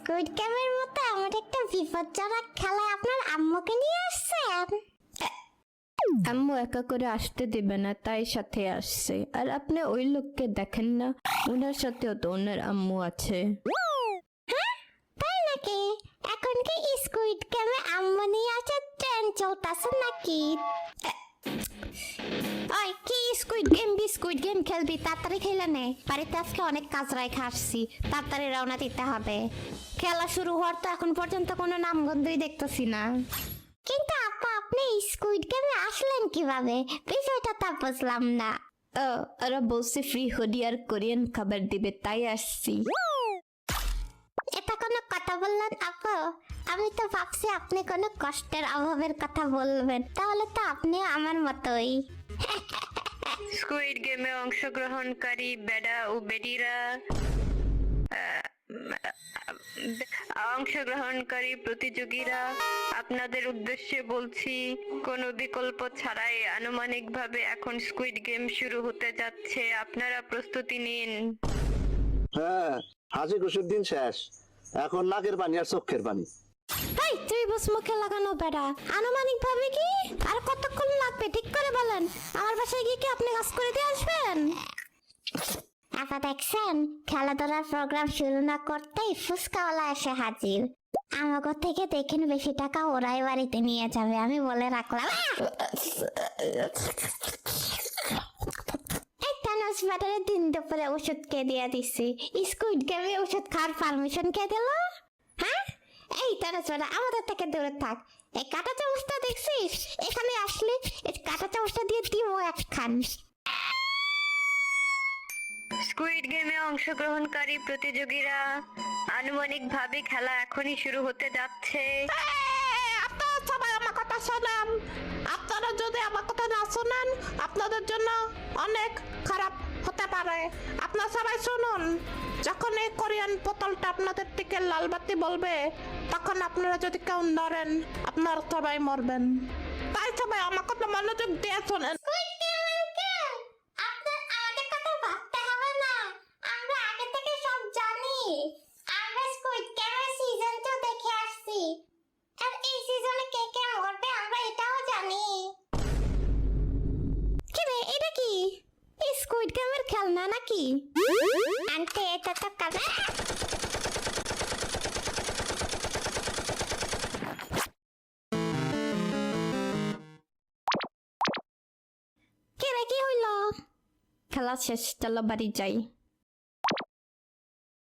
Squid গেমের মতো আমার একটা বিপজ্জনক খেলায় আপনার আম্মুকে নিয়ে আসছেন? আম্মু একা করে আসতে দিবে না, তাই সাথে আসছে। আর আপনি ওই লোককে দেখেন না, ওনার সাথেও তো ওনার আম্মু আছে। হ্যাঁ, তাই নাকি? এখন কি স্কুইড গেমে আম্মু নিয়ে আসার ট্রেন্ড চলতেছে নাকি? ওই কি স্কুইড গেম খেলবি? তাড়াতাড়ি খেলে নে, বাড়িতে আজকে অনেক কাজ রাখা আসছি, তাড়াতাড়ি রওনা দিতে হবে। খেলা শুরু হওয়ার তো এখন পর্যন্ত কোনো নামগন্ধই দেখতেছি না। কিন্তু আপা, আপনি স্কুইড গেমে আসলেন কিভাবে? বিষয়টা তা বুঝলাম না। ও, ওরা বলছে ফ্রি হুডি আর কোরিয়ান খাবার দিবে, তাই আসছি। এটা কোনো কথা বললেন আপু? আমি তো ভাবছি আপনি কোনো কষ্টের অভাবের কথা বলবেন। তাহলে তো আপনি আমার মতোই। স্কুইড গেমে অংশগ্রহণকারী বেডা ও বেডিরা অংশগ্রহণকারী প্রতিযোগীরা, আপনাদের উদ্দেশ্যে বলছি, কোনো বিকল্প ছাড়াই আনুমানিকভাবে এখন স্কুইড গেম শুরু হতে যাচ্ছে। আপনারা প্রস্তুতি নিন। হ্যাঁ, হাসি খুশির দিন শেষ, এখন নাকের পানি আর চোখের পানি। এই তুই বস মুখে লাগানো বেড়া, আনুমানিক ভাবে কি আর কতক্ষণ লাগবে ঠিক করে বলেন। আমার বাসায় গিয়ে কি আপনি কাজ করে দিয়ে আসবেন? আপা দেখছেন, খেলাধুলার প্রোগ্রাম শুরু না করতেই ফুচকাওয়ালা এসে হাজির। আমাকে থেকে দেখেন বেশি টাকা ওরাই বাড়িতে নিয়ে যাবে, আমি বলে রাখলাম। দিন দুপুরে ওষুধ কে দিয়ে দিছি? স্কুইড গেমে ওষুধ খাওয়ার পারমিশন কে দিল? হ্যাঁ, এই তানস বেটা, আমাদের থেকে দূরে থাক। এই কাঁটা চামচটা দেখছিস? এখানে আসলে এই কাঁটা চামচটা দিয়ে দিব একখান। স্কুইড গেমে অংশগ্রহণকারী প্রতিযোগীরা, আনুমানিকভাবে খেলা এখনই শুরু হতে যাচ্ছে। আপনারা সবাই আমার কথা শোনেন। আপনারা যদি আমার কথা না শোনেন, আপনাদের জন্য অনেক খারাপ হতে পারে। আপনারা সবাই শুনুন, যখন এই কোরিয়ান বোতলটা আপনাদের দিকে লাল বাতি বলবে, তখন আপনারা যদি কেউ নড়েন, আপনারা সবাই মরবেন। তাই সবাই আমার কথা মনোযোগ দিয়ে শোনেন। আপনার আমাদের কথা ভাবতে হবে না, আমরা আগে থেকে সব জানি। আমরা স্কুইড গেমের সিজন 2 দেখে আসছি, আর এই সিজনে কে কে মরবে আমরা এটাও জানি। কি রে, এটা কি স্কুইড গেমের খেলনা নাকি? আন্টি, এটা তো কাজ। কি রে, কি হইল? খেলা শেষ, চলো বাড়ি যাই।